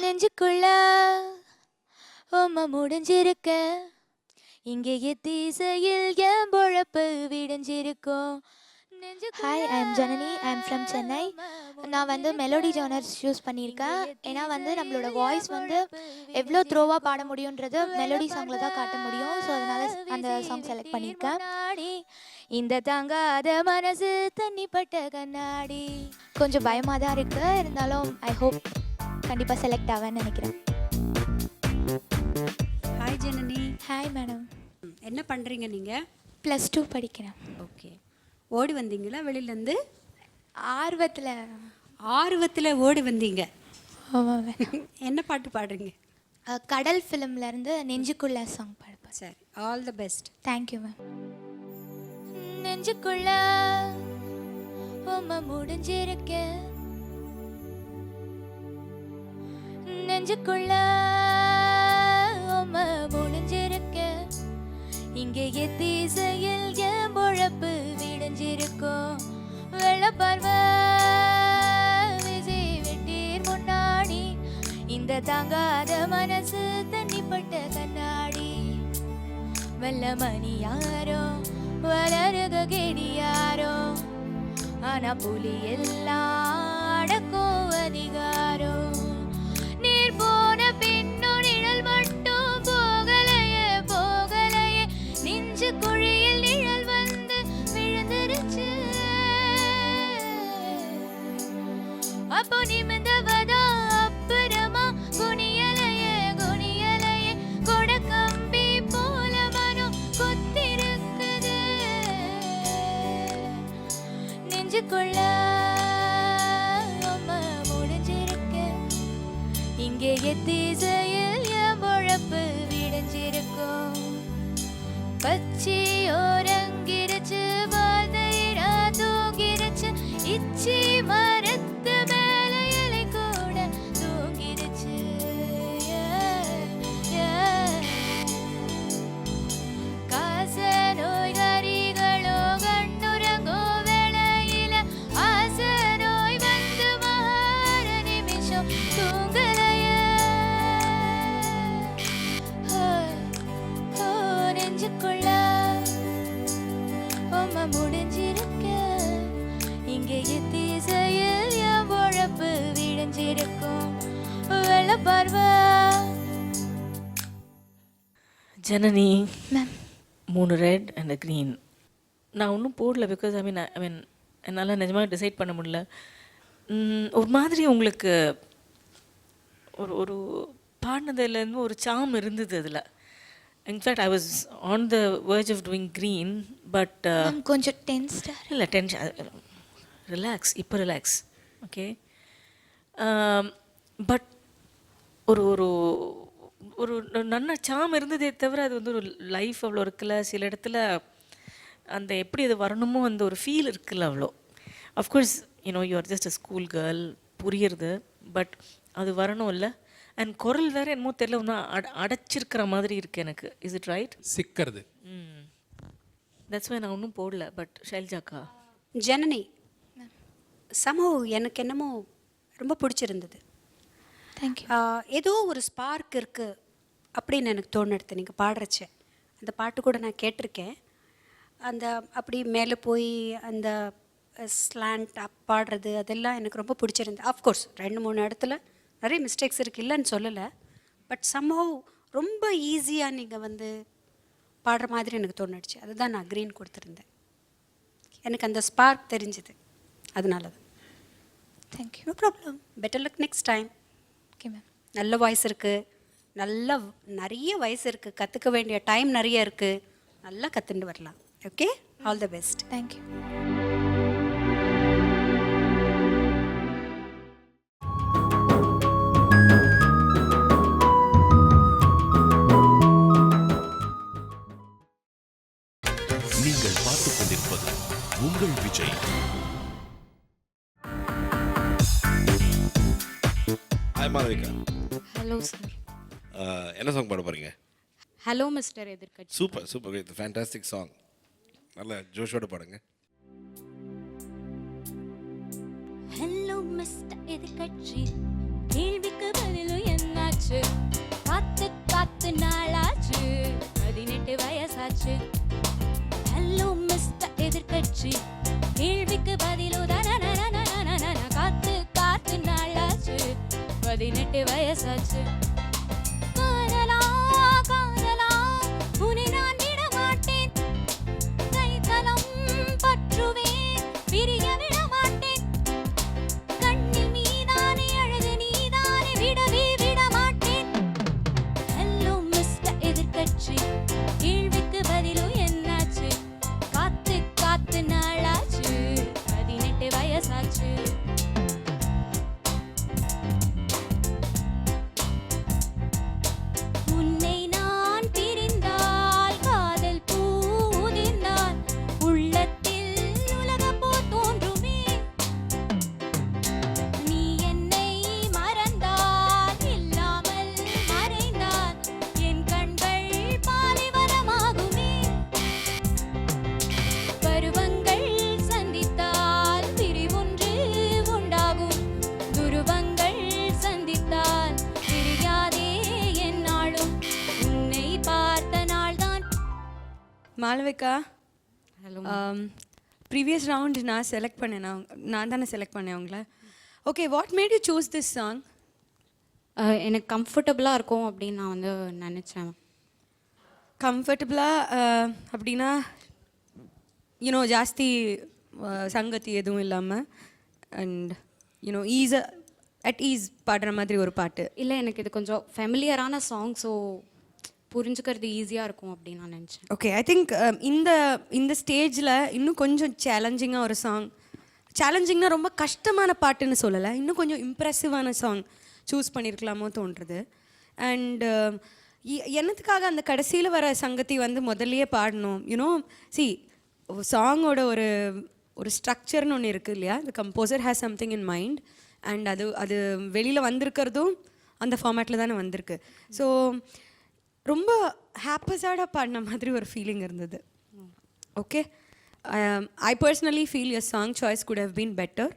நெஞ்சுக்குள்ள உம்மை முடிஞ்சிருக்க, இங்கே எத்தீசையில் என் பொழப்பு விடிஞ்சிருக்கும். Hi, I am Janani. I am from Chennai. நான் வந்து மெலோடி ஜானர்ஸ் சூஸ் பண்ணியிருக்கேன். ஏன்னா வந்து நம்மளோட வாய்ஸ் வந்து எவ்வளோ த்ரோவாக பாட முடியுன்றது மெலோடி சாங்கில் தான் காட்ட முடியும். ஸோ அதனால் அந்த சாங் செலக்ட் பண்ணியிருக்கேன். இந்த தாங்காத மனசு தண்ணிப்பட்ட கண்ணாடி. கொஞ்சம் பயமாக தான் இருக்குது, இருந்தாலும் ஐ ஹோப் கண்டிப்பாக செலக்ட் ஆவேன்னு நினைக்கிறேன். ஹாய் ஜனனி. Hi madam. என்ன பண்ணுறீங்க நீங்கள்? +2 படிக்கிறேன். ஓகே. ஓடி வந்தீங்களா வெளியிலேருந்து? ஆர்வத்தில் ஓடி வந்தீங்க. ஆமாம். என்ன பாட்டு பாடுறீங்க? கடல் ஃபிலிம்லேருந்து நெஞ்சுக்குள்ள சாங் பாடுப்பேன். சரி, all the best. Thank you ma'am. நெஞ்சுக்குள்ள உம்மை முடிஞ்சிருக்க, நெஞ்சுக்குள்ள உம்மை முடிஞ்சிருக்க, இங்கே எத்தீசையில் என் பொழப்பு விடிஞ்சிருக்கும். வெள்ளப்பார்வை விசி வெட்டீர் முன்னாடி, இந்த தாங்காத மனசு தண்ணிப்பட்ட கண்ணாடி. வெள்ள மணி யாரோ வளருக கெடி யாரோ, ஆனா புலி எல்லாம் அடக்கும் அதிகாரம். நீர் போன பின்னும் நிழல் மட்டும் போகலையே போகலையே, நெஞ்சு குழியில் நிழல் வந்து விழுந்துருச்சு. அப்போ நிமிந்தவதா அப்புறமா குனியலையே குனியலையே, கொட கம்பி போல மனம் கொத்திருக்குது. நெஞ்சுக்குள்ள உம்மை முடிஞ்சிருக்க, இங்கே எத்தீசையில் என் பொழப்பு விடிஞ்சிருக்கும். பச்சியோரங்கிருச்சு வாழ்ந்தைரா தூங்கிருச்சு, இச்சி மரத்து மேல இலை கூட தூங்கிருச்சு. காச நோய் கரிகளோ கண்ணுறங்கோ வேளையில, ஆச நோய் வந்து மாற நிமிஷம் தூங்கலையே. நெஞ்சுக்குள்ள உம்மை முடிஞ்சிருக்க, இங்கே எத்தீசையில் என் பொழப்பு விடிஞ்சிருக்கும். வெள்ளப்பார்வை. Janani ma'am. 3 red and green. நான் ஒன்றும் போடல, பிகாஸ் ஐ மீன் என்னால் நிஜமாக டிசைட் பண்ண முடியல. ஒரு மாதிரி உங்களுக்கு ஒரு பாடினதுலேருந்து ஒரு சாம் இருந்தது அதில். In fact I was on the verge of doing green, but கொஞ்சம் டென்ஸ்டாக. இல்லை டென்ஷன், ரிலாக்ஸ். இப்போ ரிலாக்ஸ். ஓகே. பட் ஒரு ஒரு ஒரு நல்ல சாம் இருந்ததே தவிர அது வந்து ஒரு லைஃப் அவ்வளோ இருக்குல்ல. சில இடத்துல அந்த எப்படி அது வரணுமோ அந்த ஒரு ஃபீல் இருக்குல்ல அவ்வளோ. Of course you are just a school girl, புரியுறது. பட் அது வரணும் இல்லை. அண்ட் குரல் வேறு என்னமோ தெரியல, ஒன்றும் அடைச்சிருக்கிற மாதிரி இருக்குது எனக்கு. Is it right? சிக்கிறது. தட்ஸ் வை நான் ஒன்றும் போடல. பட் ஷைல்ஜாக்கா. ஜனனி, சமூக எனக்கு என்னமோ ரொம்ப பிடிச்சிருந்தது. தேங்க்யூ. ஏதோ ஒரு ஸ்பார்க் இருக்குது அப்படின்னு எனக்கு தோணுது நீங்கள் பாடுறச்ச. அந்த பாட்டு கூட நான் கேட்டிருக்கேன். அந்த அப்படி மேலே போய் அந்த ஸ்லாண்ட் அப் பாடுறது அதெல்லாம் எனக்கு ரொம்ப பிடிச்சிருந்தது. அஃப்கோர்ஸ் 2-3 இடத்துல நிறைய மிஸ்டேக்ஸ் இருக்குது, இல்லைன்னு சொல்லலை. பட் சம்ஹவ் ரொம்ப ஈஸியாக நீங்கள் வந்து பாடுற மாதிரி எனக்கு தோணுச்சு. அதுதான் நான் க்ரீன் கொடுத்துருந்தேன். எனக்கு அந்த ஸ்பார்க் தெரிஞ்சுது, அதனால தான். Thank you. No problem. Better luck next time. Okay ma'am. நல்ல வாய்ஸ் இருக்குது, நிறைய வயசு இருக்குது, கற்றுக்க வேண்டிய டைம் நிறைய இருக்குது, நல்லா கற்றுண்டு வரலாம். Okay, all the best. Thank you. நீங்கள் பார்த்துக் கொண்டிருப்பது உங்கள் Vijay. Hi Malavika. Hello sir. என்ன சாங் பாட போகிறீங்க? ஹலோ மிஸ்டர் எதிர்க்கட்சி. Super super, it's fantastic song. நல்ல ஜோஷோட பாடுங்க. ஹலோ மிஸ்டர் எதிர்க்கட்சி, கேள்விக்கு பதிலும் என்னாச்சு? காத்து காத்து நாளாச்சு, 18 வயசாச்சு. ஹலோ மிஸ்டர் எதிர்க்கட்சி, கேள்விக்கு பதிலும் காத்து காத்து நாளாச்சு, 18 வயசாச்சு. காதலா காதலா உன்னை நான் விட மாட்டேன், கைத்தலம் பற்றுவேன், பிரிய விட மாட்டேன். கண்ணில் நீதானே அழகு, நீதானே விடவே விட மாட்டேன். ஹலோ மிஸ்டர் எதிர்க்கட்சி, கேள்விக்கு பதிலும் என்னாச்சு? காத்து காத்து நாளாச்சு, 18 வயசாச்சு. உன்னை நான் பிரிந்தால் காதல் பூ உதிர்ந்தால் உள்ளத்தில் உலகப்போ தோன்றுமே. நீ என்னை மறந்தால் இல்லாமல் மறைந்தால் என் கண்கள் பாலைவனமாகுமே. பருவங்கள் சந்தித்தால் பிரிவொன்று உண்டாகும், துருவங்கள் சந்தித்தால் பிரியாதே என்னாலும், உன்னை பார்த்த நாள்தான். மாளவிகா, ஹலோ. ப்ரீவியஸ் ரவுண்ட் நான் செலக்ட் பண்ணேன், நான் தானே செலக்ட் பண்ணேன் உங்களை. Okay, what made you choose this song? எனக்கு கம்ஃபர்டபுளாக இருக்கும் அப்படின்னு நான் வந்து நினச்சேன். கம்ஃபர்டபுளாக அப்படின்னா யூனோ ஜாஸ்தி சங்கத்தி எதுவும் இல்லாமல் அண்ட் யூனோ அட் ஈஸ் பாடுற மாதிரி ஒரு பாட்டு. இல்லை, எனக்கு இது கொஞ்சம் ஃபெமிலியரான சாங், ஸோ புரிஞ்சுக்கிறது ஈஸியாக இருக்கும் அப்படின்னு நான் நினச்சேன். ஓகே, ஐ திங்க் இந்த ஸ்டேஜில் இன்னும் கொஞ்சம் சேலஞ்சிங்காக ஒரு சாங், சேலஞ்சிங்னா ரொம்ப கஷ்டமான பாட்டுன்னு சொல்லலை, இன்னும் கொஞ்சம் இம்ப்ரெசிவான சாங் சூஸ் பண்ணியிருக்கலாமோ தோன்றுறது. அண்ட் என்னத்துக்காக அந்த கடைசியில் வர சங்கத்தி வந்து முதல்லையே பாடணும்? யூனோ சி, சாங்கோட ஒரு ஸ்ட்ரக்சர்னு ஒன்று இருக்குது இல்லையா? த composer has something in mind and அது வெளியில் வந்திருக்கிறதும் அந்த ஃபார்மேட்டில் தானே வந்திருக்கு. ஸோ ரொம்ப ஹாப்பஸாக பாடின மாதிரி ஒரு ஃபீலிங் இருந்தது. Okay, I personally feel your song choice good have been better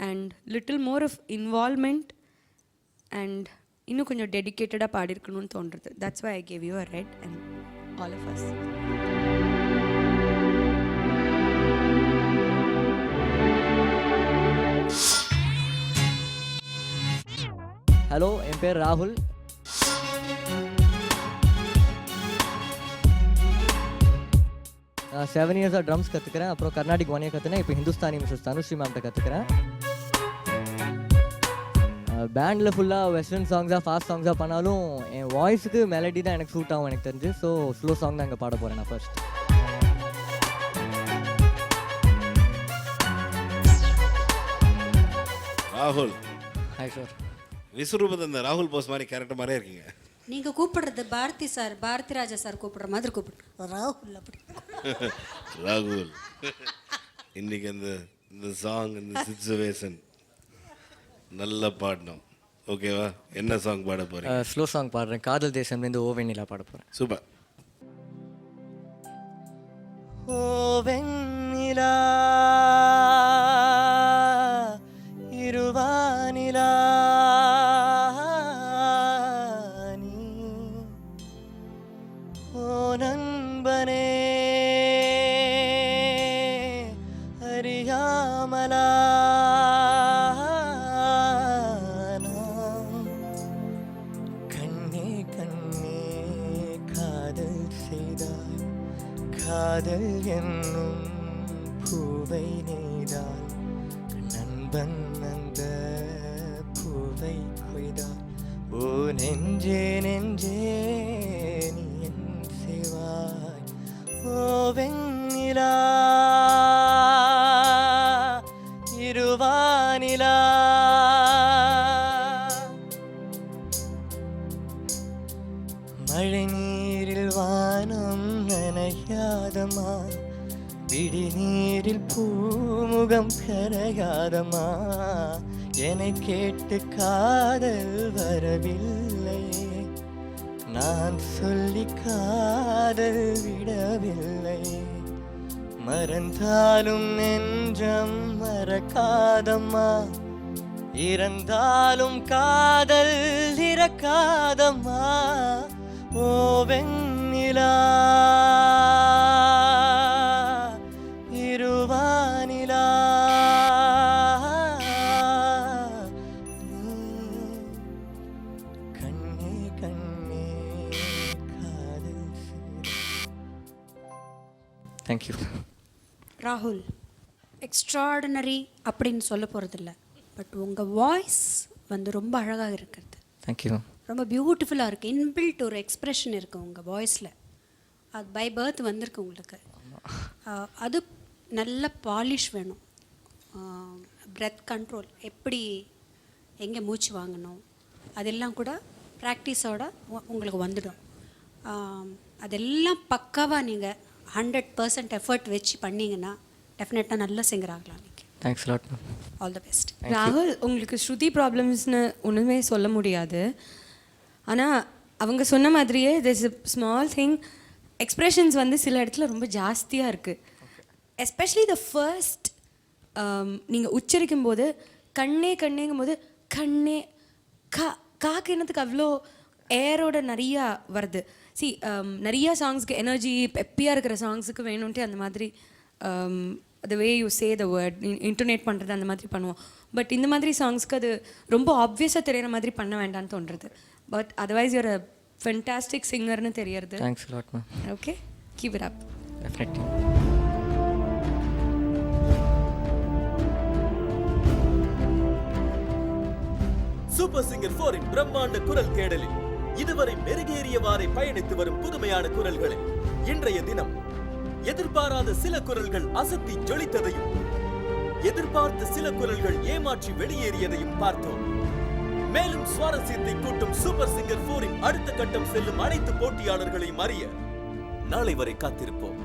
and little more of involvement and இன்னும் கொஞ்சம் டெடிக்கேட்டடாக பாடியிருக்கணும்னு தோன்றுறது. That's why I gave you a red and all of us. Hello, என் பேர் ராகுல். நான் 7 இயர்ஸாக ட்ரம்ஸ் கற்றுக்கிறேன், அப்புறம் கர்நாடிக் 1 இயர் கற்றுனேன், இப்போ ஹிந்துஸ்தானி மிஸ்ஸஸ் தனுஸ்ரீ மேம்கிட்ட கற்றுக்கிறேன். பேண்டில் ஃபுல்லாக வெஸ்டர்ன் சாங்ஸாக ஃபாஸ்ட் சாங்ஸாக பண்ணாலும் என் வாய்ஸுக்கு மெலடி தான் எனக்கு சூட் ஆகும் எனக்கு தெரிஞ்சு. ஸோ ஸ்லோ சாங் தான் இங்கே பாட போகிறேன் நான் ஃபர்ஸ்ட். ராகுல். Hi sir. விஸ்வரூபத்தை இந்த ராகுல் போஸ் மாதிரி கேரக்டர் மாதிரியே இருக்கீங்க. நீங்கள் கூப்பிடுறது பாரதி ராஜா சார் கூப்பிடுற மாதிரி கூப்பிடு, ராகுல் அப்படி. ராகுல், இன்னைக்கு இந்த சாங், இந்த சிச்சுவேஷன் நல்லா பாடணும். ஓகேவா? என்ன சாங் பாட போறீங்க? ஸ்லோ சாங் பாடுறேன், காதல் தேசம்லேருந்து ஓவெண்ணிலா பாட போகிறேன். சூப்பர். ஓவெண்ணிலா இருவானிலா நண்பனே தெரியாமலா நாம் கண்ணே கண்ணே காதல் செய்தாய் காதல் என்னும் பூவை நெய்தாய் நண்பன் அந்த பூவை கொய்தாய் ஓ நெஞ்சே நெஞ்சே நீ என் செய்வாய் ஓ வெண்ணிலா இருவானிலா மழை நீரில் வானம் நனையாதமா விடி நீரில் பூமுகம் கரையாதமா என்னை கேட்டு காதல் வரவில்லையே நான் சொல்லி காதல் விடவில்லை மறந்தாலும் நெஞ்சம் மறக்காதம்மா இறந்தாலும் காதல் இறக்காதம்மா ஓ வெண்ணிலா இருவானிலா கண்ணே கண்ணே காதல் தேங்க்யூ. ராகுல் எக்ஸ்ட்ராடினரி அப்படின்னு சொல்ல போகிறதில்ல, பட் உங்கள் வாய்ஸ் வந்து ரொம்ப அழகாக இருக்கிறது. தேங்க்யூ. ரொம்ப பியூட்டிஃபுல்லாக இருக்குது. இன்பில்ட் ஒரு எக்ஸ்ப்ரெஷன் இருக்குது உங்கள் வாய்ஸில். அது பை பர்த் வந்திருக்கு உங்களுக்கு. அது நல்ல பாலிஷ் வேணும். பிரெத் கண்ட்ரோல், எப்படி எங்கே மூச்சு வாங்கணும், அதெல்லாம் கூட ப்ராக்டிஸோட உங்களுக்கு வந்துடும். அதெல்லாம் பக்காவாக நீங்கள் 100% எஃபர்ட் வச்சு பண்ணிங்கன்னா டெஃபினட்டாக நல்ல சிங்கர் ஆகலாம். நீங்கள் thanks lot. All the best. ராகுல், உங்களுக்கு ஸ்ருதி ப்ராப்ளம்ஸ்னு ஒன்றுமே சொல்ல முடியாது. ஆனால் அவங்க சொன்ன மாதிரியே திஸ் ஸ்மால் திங், எக்ஸ்ப்ரெஷன்ஸ் வந்து சில இடத்துல ரொம்ப ஜாஸ்தியாக இருக்குது. எஸ்பெஷலி த ஃபர்ஸ்ட் நீங்கள் உச்சரிக்கும் போது கண்ணே கண்ணேங்கும் போது கண்ணே காக்கினத்துக்கு அவ்வளோ ஏரோட நிறையா வருது. சி நிறையா சாங்ஸ்க்கு எனர்ஜி பெப்பியாக இருக்கிற சாங்ஸுக்கு வேணும்ன்ட்டு அந்த மாதிரி the way you say the word இன்டர்நேட் பண்ணுறது அந்த மாதிரி பண்ணுவோம். பட் இந்த மாதிரி சாங்ஸ்க்கு அது ரொம்ப ஆப்வியஸாக தெரியிற மாதிரி பண்ண வேண்டாம்னு தோன்றுறது. But otherwise you're a fantastic சிங்கர்னு தெரியறது. Thanks lot ma'am. Okay, keep it up. Definitely. Super singer 4 in பிரம்மாண்ட குரல் தேடலில் இதுவரை மெருகேறியவாறே பயணித்து வரும் புதுமையான குரல்களில் இன்றைய தினம் எதிர்பாராத சில குரல்கள் அசத்தி ஜொலித்ததையும் எதிர்பார்த்த சில குரல்கள் ஏமாற்றி வெளியேறியதையும் பார்த்தோம். மேலும் சுவாரஸ்யத்தை கூட்டும் சூப்பர் சிங்கர் 4 இன் அடுத்த கட்டம் செல்லும் அனைத்து போட்டியாளர்களையும் அறிய நாளை வரை காத்திருப்போம்.